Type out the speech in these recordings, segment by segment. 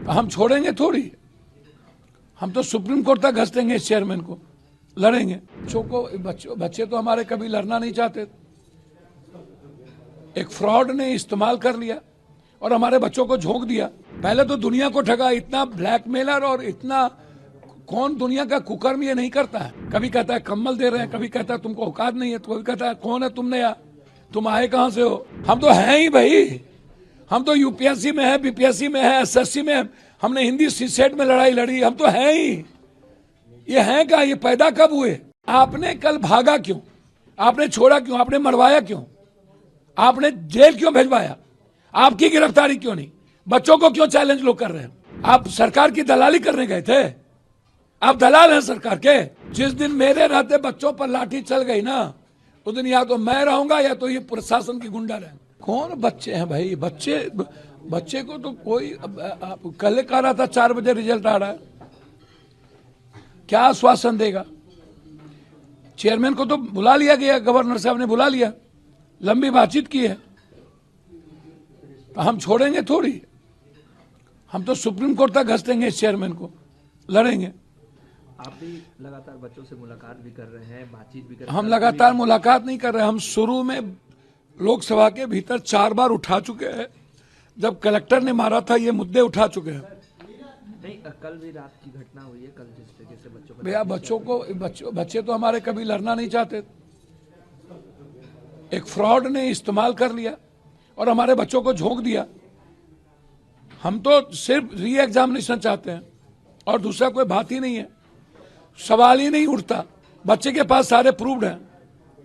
हम छोड़ेंगे थोड़ी, हम तो सुप्रीम कोर्ट तक घस देंगे इस चेयरमैन को, लड़ेंगे। बच्चे तो हमारे कभी लड़ना नहीं चाहते, एक फ्रॉड ने इस्तेमाल कर लिया और हमारे बच्चों को झोंक दिया। पहले तो दुनिया को ठगा, इतना ब्लैकमेलर और इतना कौन दुनिया का कुकर्म ये नहीं करता है। कभी कहता है कम्बल दे रहे हैं, कभी कहता है तुमको औकात नहीं है, तो कभी कहता है कौन है तुमने यार, तुम आए कहां से हो। हम तो हैं ही भाई, हम तो यूपीएससी में है, बीपीएससी में है, एसएससी में है, हमने हिंदी सीसेट में लड़ाई लड़ी, हम तो हैं ही। ये हैं क्या, ये पैदा कब हुए। आपने कल भागा क्यों, आपने छोड़ा क्यों, आपने मरवाया क्यों, आपने जेल क्यों भिजवाया, आपकी गिरफ्तारी क्यों नहीं, बच्चों को क्यों चैलेंज लोग कर रहे हैं। आप सरकार की दलाली करने गए थे, आप दलाल हैं सरकार के। जिस दिन मेरे रहते बच्चों पर लाठी चल गई ना, उस दिन या तो मैं रहूंगा या तो ये प्रशासन की गुंडा रहेंगे। कौन बच्चे हैं भाई, बच्चे को तो कोई, कल कह रहा था 4 बजे रिजल्ट आ रहा है, क्या आश्वासन देगा। चेयरमैन को तो बुला लिया गया, गवर्नर साहब ने बुला लिया, लंबी बातचीत की है, तो हम छोड़ेंगे थोड़ी, हम तो सुप्रीम कोर्ट तक घस देंगे इस चेयरमैन को, लड़ेंगे। आप भी लगातार बच्चों से मुलाकात भी कर रहे हैं, बातचीत भी कर रहे हैं। हम लगातार मुलाकात नहीं कर रहे, हम शुरू में लोकसभा के भीतर 4 बार उठा चुके हैं, जब कलेक्टर ने मारा था ये मुद्दे उठा चुके हैं। नहीं, कल भी रात की घटना हुई है, कल जिस तरीके से बच्चों को भैया बच्चे तो हमारे कभी लड़ना नहीं चाहते, एक फ्रॉड ने इस्तेमाल कर लिया और हमारे बच्चों को झोंक दिया। हम तो सिर्फ री एग्जामिनेशन चाहते हैं और दूसरा कोई बात ही नहीं है, सवाल ही नहीं उठता। बच्चे के पास सारे प्रूव्ड हैं।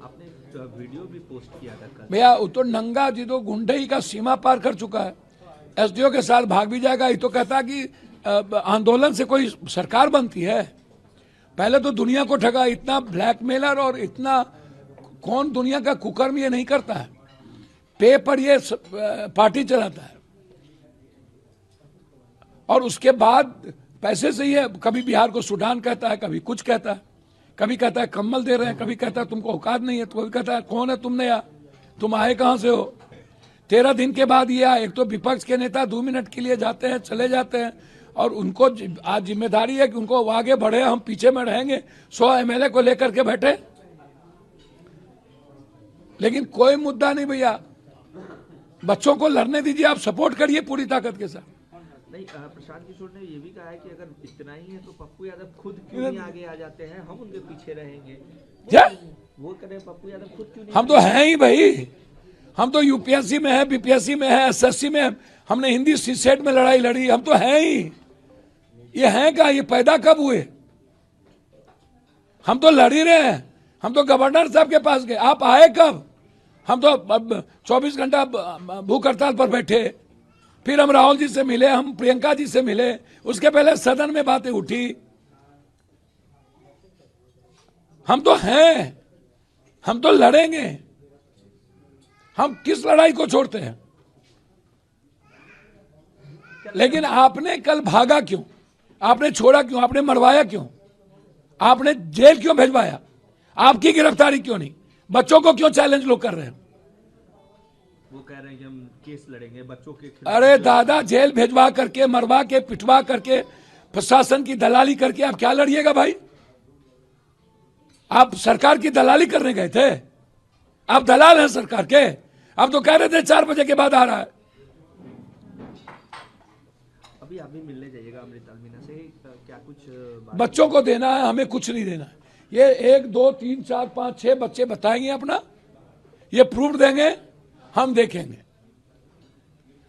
आपने वीडियो भी पोस्ट किया था कल। भैया वो तो नंगा जी तो गुंडई का सीमा पार कर चुका है, एसडीओ के साथ भाग भी जाएगा। ये तो कहता कि आंदोलन से कोई सरकार बनती है। पहले तो दुनिया को ठगा, इतना ब्लैकमेलर और इतना कौन दुनिया का कुकर्म ये नहीं करता है। पे पर ये पार्टी चलाता है और उसके बाद पैसे से ये कभी बिहार को सूडान कहता है, कभी कुछ कहता है, कभी कहता है कम्बल दे रहे हैं, कभी कहता है तुमको औकात नहीं है, तो कभी कहता है कौन है तुमने यार, तुम आए कहां से हो। 13 दिन के बाद ये आए। एक तो विपक्ष के नेता 2 मिनट के लिए जाते हैं, चले जाते हैं, और उनको आज जिम्मेदारी है कि उनको आगे बढ़े, हम पीछे में रहेंगे। 100 एमएलए को लेकर के बैठे, लेकिन कोई मुद्दा नहीं भैया। बच्चों को लड़ने दीजिए, आप सपोर्ट करिए पूरी ताकत के साथ। नहीं, प्रशांत किशोर ने ये भी कहा है कि अगर इतना ही है तो पप्पू यादव खुद क्यों नहीं आगे आ जाते हैं, हम उनके पीछे रहेंगे। वो करें पप्पू यादव खुद क्यों नहीं। हम तो हैं ही भाई, हम तो यूपीएससी में है, बीपीएससी में है, एसएससी में है, हमने हिंदी सीसेट में लड़ाई लड़ी, हम तो हैं ही। ये हैं क्या, ये पैदा कब हुए। हम तो लड़ ही रहे हैं, हम तो गवर्नर साहब के पास गए, आप आए कब। हम तो 24 घंटा भूख हड़ताल पर बैठे, फिर हम राहुल जी से मिले, हम प्रियंका जी से मिले, उसके पहले सदन में बातें उठी। हम तो हैं, हम तो लड़ेंगे, हम किस लड़ाई को छोड़ते हैं। लेकिन आपने कल भागा क्यों, आपने छोड़ा क्यों, आपने मरवाया क्यों, आपने जेल क्यों भिजवाया, आपकी गिरफ्तारी क्यों नहीं, बच्चों को क्यों चैलेंज लोग कर रहे हैं। वो कह रहे हैं कि हम केस लड़ेंगे बच्चों के खिलाफ। अरे दादा, जेल भिजवा करके, मरवा के, पिटवा करके, प्रशासन की दलाली करके आप क्या लड़िएगा भाई। आप सरकार की दलाली करने गए थे, आप दलाल हैं सरकार के। आप तो कह रहे थे 4 बजे के बाद आ रहा है। अभी आप भी मिलने जाइएगा अमृता मीना से, क्या कुछ बच्चों को देना है, हमें कुछ नहीं देना है। ये 1 2 3 4 5 6 बच्चे बताएंगे अपना, ये प्रूफ देंगे, हम देखेंगे।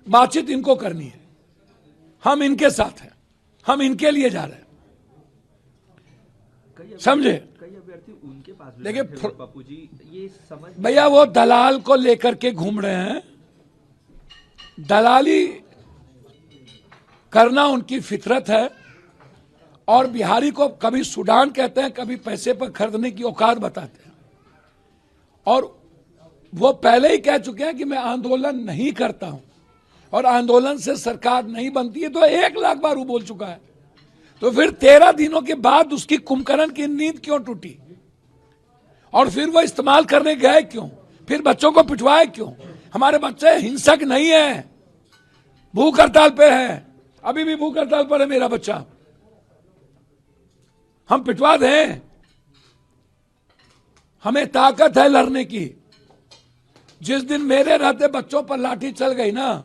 बातचीत इनको करनी है, हम इनके साथ हैं, हम इनके लिए जा रहे हैं, समझे। कई अभ्यर्थी उनके पास भी देखिए पप्पू जी, ये समझ भैया वो दलाल को लेकर के घूम रहे हैं, दलाली करना उनकी फितरत है। और बिहारी को कभी सूडान कहते हैं, कभी पैसे पर खरीदने की औकात बताते हैं। और वो पहले ही कह चुके हैं कि मैं आंदोलन नहीं करता हूं और आंदोलन से सरकार नहीं बनती है, तो 1 लाख बार वो बोल चुका है। तो फिर 13 दिनों के बाद उसकी कुंभकर्ण की नींद क्यों टूटी, और फिर वो इस्तेमाल करने गए क्यों, फिर बच्चों को पिटवाए क्यों। हमारे बच्चे हिंसक नहीं है, भूख हड़ताल पे है, अभी भी भूख हड़ताल पर है मेरा बच्चा, हम पिटवा दें, हमें ताकत है लड़ने की। जिस दिन मेरे रहते बच्चों पर लाठी चल गई ना,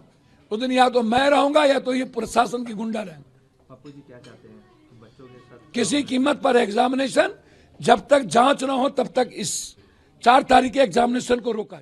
उस दिन या तो मैं रहूंगा या तो ये प्रशासन की गुंडा रहेंगे। पप्पू जी क्या चाहते हैं बच्चों के साथ? किसी कीमत पर एग्जामिनेशन, जब तक जांच ना हो तब तक इस 4 तारीख के एग्जामिनेशन को रोका।